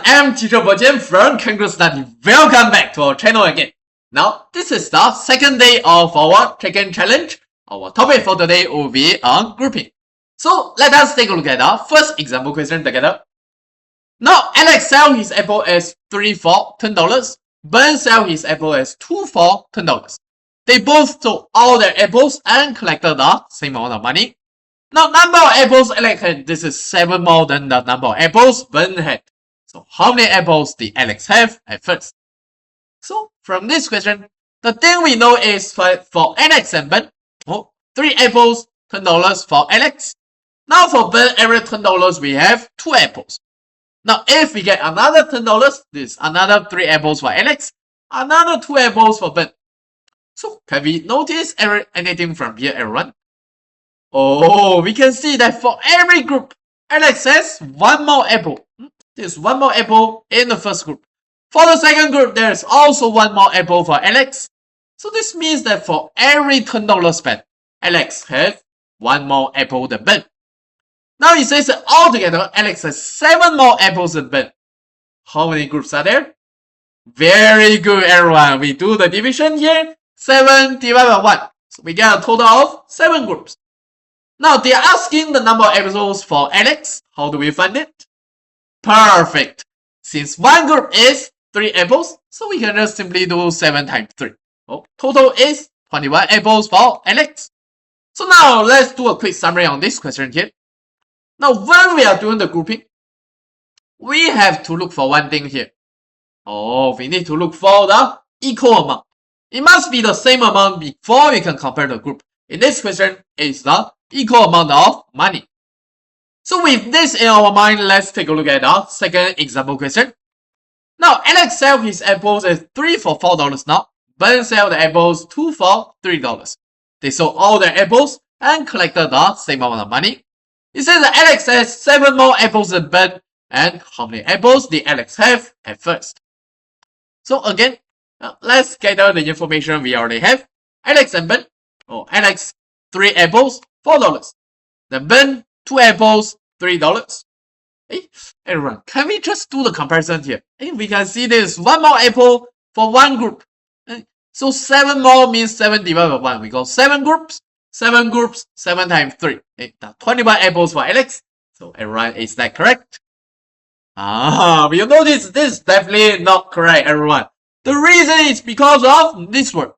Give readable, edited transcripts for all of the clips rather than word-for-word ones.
am teacher BoQian from Kangaroo Study. Welcome back to our channel again. Now, this is the second day of our check-in challenge. Our topic for today will be on grouping. So, let us take a look at the first example question together. Now, Alex sells his apple as 3 for $10. Ben sells his apple as 2 for $10. They both sold all their apples and collected the same amount of money. Now, number of apples Alex had, this is 7 more than the number of apples Ben had. So, how many apples did Alex have at first? So, from this question, the thing we know is for Alex and Ben, 3 apples, $10 for Alex. Now, for Ben, every $10 we have 2 apples. Now, if we get another $10, this is another 3 apples for Alex, another 2 apples for Ben. So, can we notice anything from here, everyone? Oh, we can see that for every group, Alex has 1 more apple. There's 1 more apple in the first group. For the second group, there's also 1 more apple for Alex. So this means that for every $10 spent, Alex has 1 more apple than Ben. Now it says that altogether, Alex has 7 more apples than Ben. How many groups are there? Very good, everyone. We do the division here. 7 divided by 1. So we get a total of 7 groups. Now they are asking the number of apples for Alex. How do we find it? Perfect. Since 1 group is 3 apples, so we can just simply do 7 times 3. Total is 21 apples for Alex. So now let's do a quick summary on this question here. Now when we are doing the grouping, we have to look for one thing here. We need to look for the equal amount. It must be the same amount before we can compare the group. In this question, it's the equal amount of money. So with this in our mind, let's take a look at the second example question. Now, Alex sells his apples as 3 for $4 now. Ben sells the apples 2 for $3. They sold all their apples and collected the same amount of money. It says that Alex has 7 more apples than Ben. And how many apples did Alex have at first? So again, let's gather the information we already have. Alex and Ben. Alex, 3 apples, $4. Then Ben, 2 apples, $3. Hey, everyone, can we just do the comparison here? Hey, we can see this 1 more apple for 1 group. So 7 more means 7 divided by 1. We got 7 groups. 7 groups, 7 times 3. Hey, 21 apples for Alex. So everyone, is that correct? We notice this is definitely not correct, everyone. The reason is because of this word.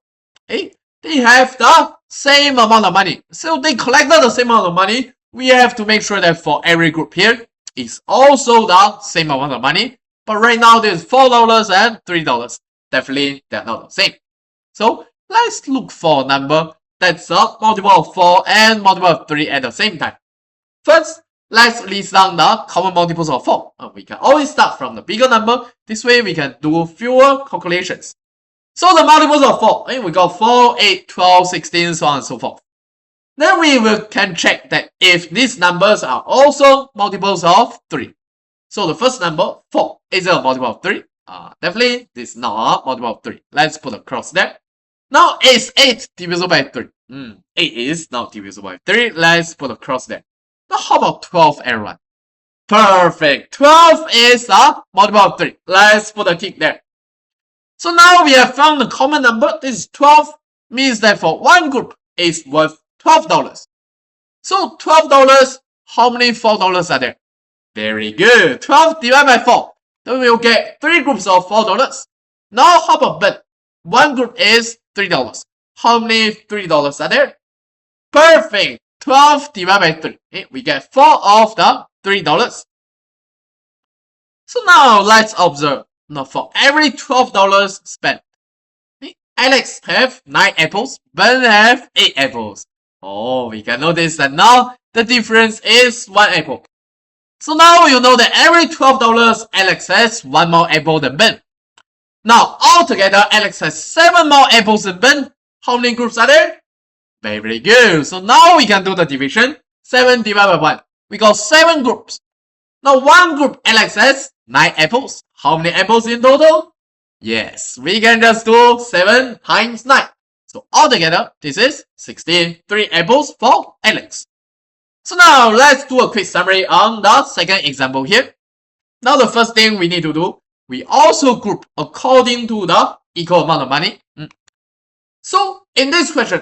Hey, they have the same amount of money. So they collected the same amount of money. We have to make sure that for every group here, it's also the same amount of money. But right now, there's $4 and $3. Definitely, they're not the same. So let's look for a number that's a multiple of 4 and multiple of 3 at the same time. First, let's list down the common multiples of 4. We can always start from the bigger number. This way, we can do fewer calculations. So the multiples of 4, we got 4, 8, 12, 16, so on and so forth. Then we can check that if these numbers are also multiples of 3. So the first number, 4, is it a multiple of 3? Definitely, this is not a multiple of 3. Let's put a cross there. Now, is 8 divisible by 3? 8 is not divisible by 3. Let's put a cross there. Now, how about 12, everyone? Perfect. 12 is a multiple of 3. Let's put a tick there. So now we have found the common number. This is 12. Means that for 1 group, it's worth $12. So $12, how many $4 are there? Very good. 12 divided by 4. Then we'll get 3 groups of $4. Now how about Ben? 1 group is $3. How many $3 are there? Perfect. 12 divided by 3. We get 4 of the $3. So now let's observe. Now for every $12 spent, Alex have 9 apples, Ben have 8 apples. We can notice that now the difference is 1 apple. So now you know that every $12 Alex has 1 more apple than Ben. Now altogether Alex has 7 more apples than Ben. How many groups are there? Very good. So now we can do the division. 7 divided by 1. We got 7 groups. Now 1 group Alex has 9 apples. How many apples in total? Yes, we can just do 7 times 9. So altogether, this is 16, 3 apples for Alex. So now let's do a quick summary on the second example here. Now the first thing we need to do, we also group according to the equal amount of money. So in this question,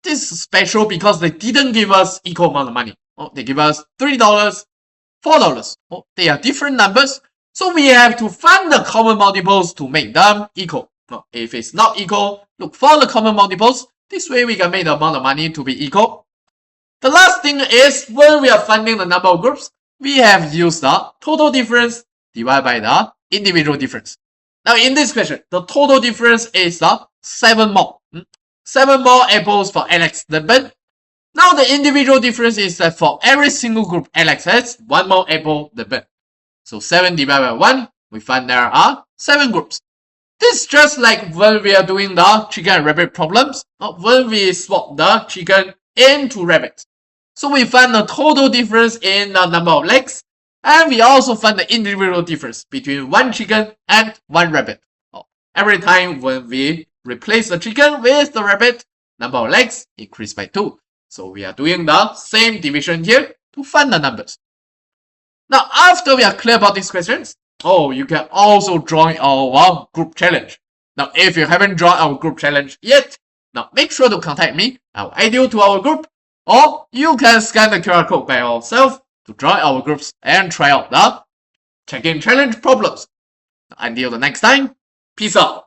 this is special because they didn't give us equal amount of money. Oh, they give us $3, $4. Oh, they are different numbers. So we have to find the common multiples to make them equal. No, if it's not equal, look for the common multiples. This way we can make the amount of money to be equal. The last thing is when we are finding the number of groups, we have used the total difference divided by the individual difference. Now in this question, the total difference is 7 more. 7 more apples for Alex than Ben. Now the individual difference is that for every single group, Alex has 1 more apple than Ben. So 7 divided by 1, we find there are 7 groups. This is just like when we are doing the chicken and rabbit problems, when we swap the chicken into rabbits. So we find the total difference in the number of legs, and we also find the individual difference between 1 chicken and 1 rabbit. Every time when we replace the chicken with the rabbit, number of legs increase by 2. So we are doing the same division here to find the numbers. Now after we are clear about these questions, you can also join our group challenge. Now if you haven't joined our group challenge yet, now make sure to contact me. I'll add you to our group, or you can scan the QR code by yourself to join our groups and try out the check-in challenge problems. Until the next time, peace out.